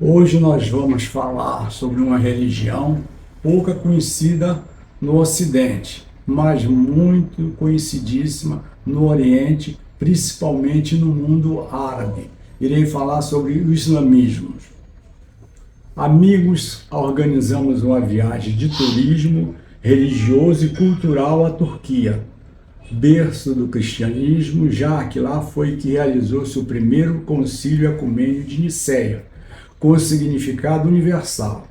Hoje nós vamos falar sobre uma religião pouca conhecida no Ocidente, mas muito conhecidíssima no Oriente, principalmente no mundo árabe. Irei falar sobre o islamismo. Amigos, organizamos uma viagem de turismo religioso e cultural à Turquia, berço do cristianismo, já que lá foi que realizou-se o primeiro concílio ecumênio de Nicéia, com significado universal,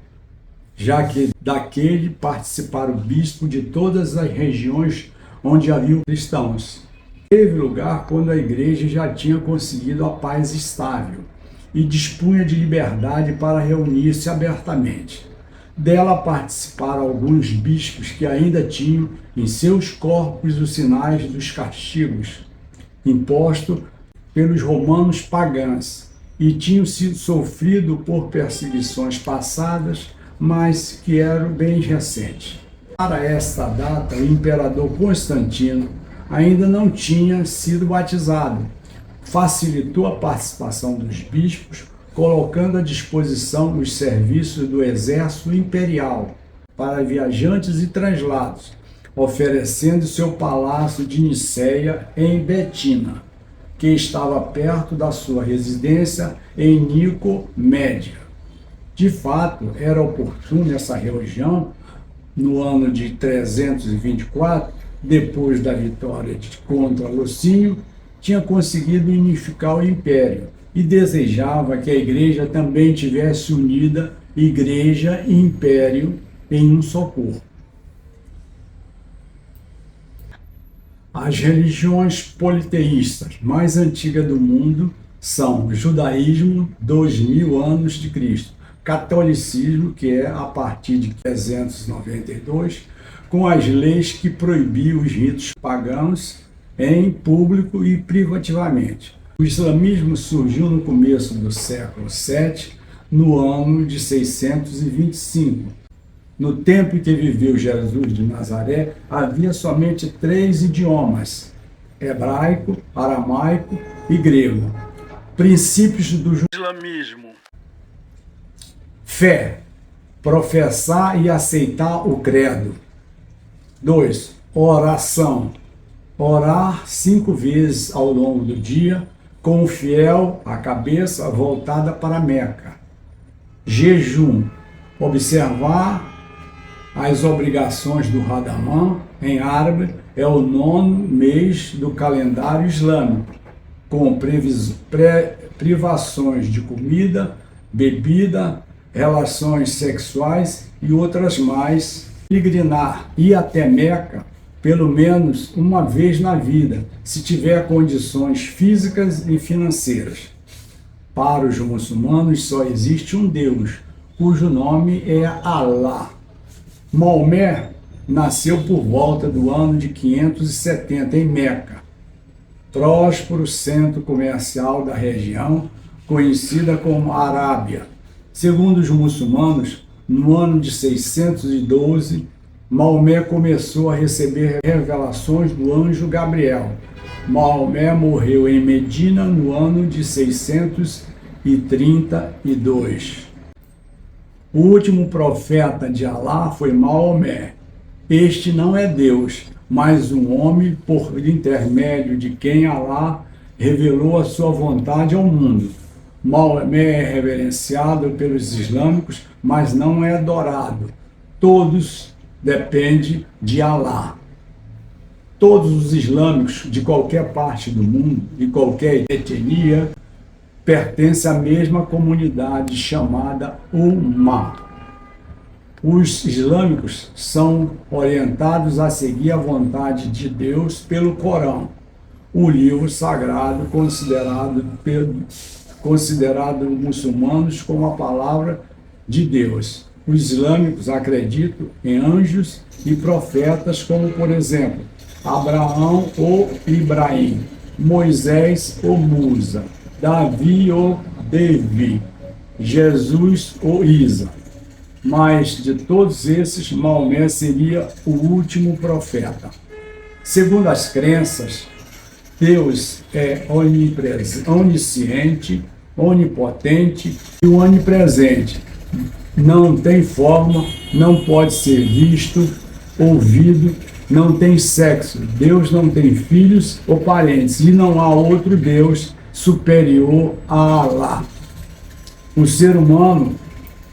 já que daquele participaram bispos de todas as regiões onde haviam cristãos. Teve lugar quando a igreja já tinha conseguido a paz estável e dispunha de liberdade para reunir-se abertamente. Dela participaram alguns bispos que ainda tinham em seus corpos os sinais dos castigos impostos pelos romanos pagãos e tinham sido sofrido por perseguições passadas, mas que eram bem recentes. Para esta data, o imperador Constantino ainda não tinha sido batizado. Facilitou a participação dos bispos, colocando à disposição os serviços do exército imperial para viajantes e translados, oferecendo seu palácio de Nicéia em Betina, que estava perto da sua residência em Nicomédia. De fato, era oportuno essa reunião no ano de 324, depois da vitória contra Lucínio, tinha conseguido unificar o império e desejava que a igreja também tivesse unida igreja e império em um só corpo. As religiões politeístas mais antigas do mundo são o judaísmo, 2000 anos de Cristo, catolicismo, que é a partir de 392, com as leis que proibiam os ritos pagãos em público e privativamente. O islamismo surgiu no começo do século VII, no ano de 625. No tempo em que viveu Jesus de Nazaré, havia somente 3 idiomas: hebraico, aramaico e grego. Princípios do islamismo: fé, professar e aceitar o credo. 2. Oração, orar 5 vezes ao longo do dia, com o fiel, a cabeça voltada para Meca. Jejum, observar as obrigações do Ramadã, em árabe, é o 9º mês do calendário islâmico, com privações de comida, bebida, relações sexuais e outras mais. Peregrinar, ir até Meca pelo menos uma vez na vida, se tiver condições físicas e financeiras. Para os muçulmanos só existe um Deus, cujo nome é Allah. Maomé nasceu por volta do ano de 570 em Meca, próspero centro comercial da região, conhecida como Arábia. Segundo os muçulmanos, no ano de 612, Maomé começou a receber revelações do anjo Gabriel. Maomé morreu em Medina no ano de 632. O último profeta de Alá foi Maomé. Este não é Deus, mas um homem por intermédio de quem Alá revelou a sua vontade ao mundo. Maomé é reverenciado pelos islâmicos, mas não é adorado. Todos dependem de Alá. Todos os islâmicos de qualquer parte do mundo, de qualquer etnia, pertencem à mesma comunidade chamada Ummah. Os islâmicos são orientados a seguir a vontade de Deus pelo Corão, o livro sagrado considerado muçulmanos como a palavra de Deus. Os islâmicos acreditam em anjos e profetas como, por exemplo, Abraão ou Ibrahim, Moisés ou Musa, Davi ou Devi, Jesus ou Isa. Mas de todos esses, Maomé seria o último profeta. Segundo as crenças, Deus é onisciente, onipotente e onipresente. Não tem forma, não pode ser visto, ouvido, não tem sexo. Deus não tem filhos ou parentes e não há outro Deus superior a Alá. O ser humano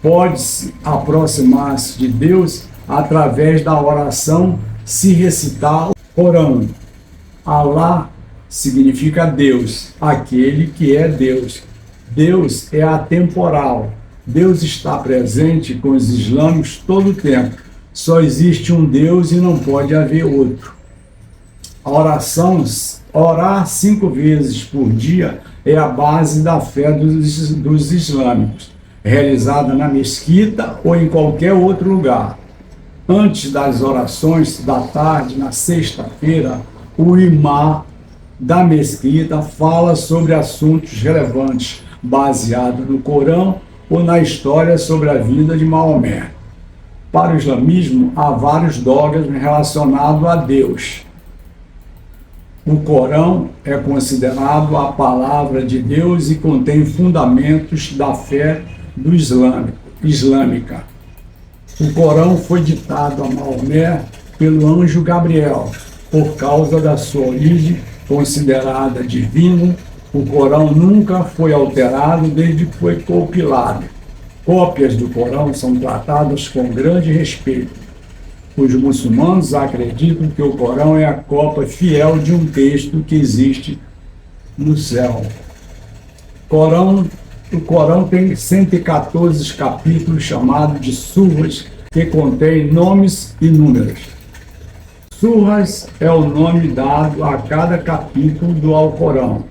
pode se aproximar-se de Deus através da oração se recitar o Corão. Alá significa Deus, aquele que é Deus. Deus é atemporal. Deus está presente com os islâmicos todo o tempo. Só existe um Deus e não pode haver outro. A oração, orar 5 vezes por dia, é a base da fé dos islâmicos, realizada na mesquita ou em qualquer outro lugar. Antes das orações da tarde, na sexta-feira, o imã da mesquita fala sobre assuntos relevantes, baseados no Corão ou na história sobre a vida de Maomé. Para o islamismo, há vários dogmas relacionados a Deus. O Corão é considerado a palavra de Deus e contém fundamentos da fé do islâmica. O Corão foi ditado a Maomé pelo anjo Gabriel. Por causa da sua origem considerada divina, o Corão nunca foi alterado desde que foi compilado. Cópias do Corão são tratadas com grande respeito. Os muçulmanos acreditam que o Corão é a cópia fiel de um texto que existe no céu. O Corão tem 114 capítulos chamados de surras, que contêm nomes e números. Surras é o nome dado a cada capítulo do Alcorão.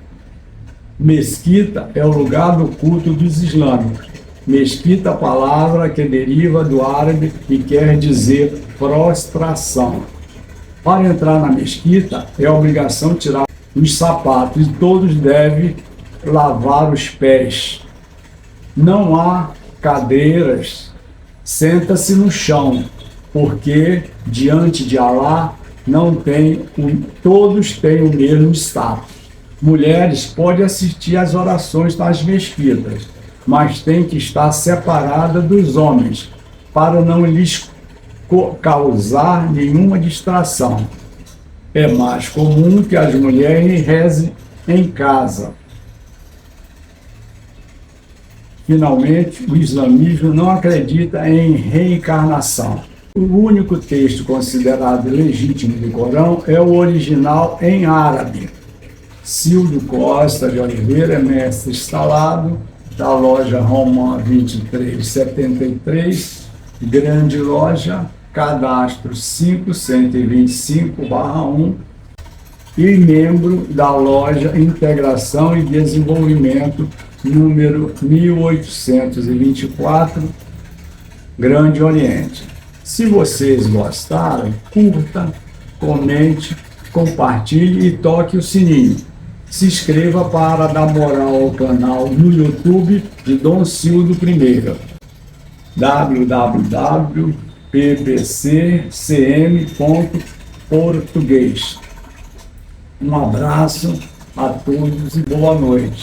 Mesquita é o lugar do culto dos islâmicos. Mesquita, palavra que deriva do árabe e quer dizer prostração. Para entrar na mesquita, é obrigação tirar os sapatos e todos devem lavar os pés. Não há cadeiras, senta-se no chão, porque diante de Alá todos têm o mesmo status. Mulheres podem assistir às orações nas mesquitas, mas têm que estar separadas dos homens, para não lhes causar nenhuma distração. É mais comum que as mulheres rezem em casa. Finalmente, o islamismo não acredita em reencarnação. O único texto considerado legítimo do Corão é o original em árabe. Silvio Costa de Oliveira é mestre instalado da loja Romã 2373, grande loja, cadastro 5125/1 e membro da loja Integração e Desenvolvimento, número 1824, Grande Oriente. Se vocês gostaram, curta, comente, compartilhe e toque o sininho. Se inscreva para dar moral ao canal no YouTube de Dom Cildo I. www.ppccm.português. Um abraço a todos e boa noite.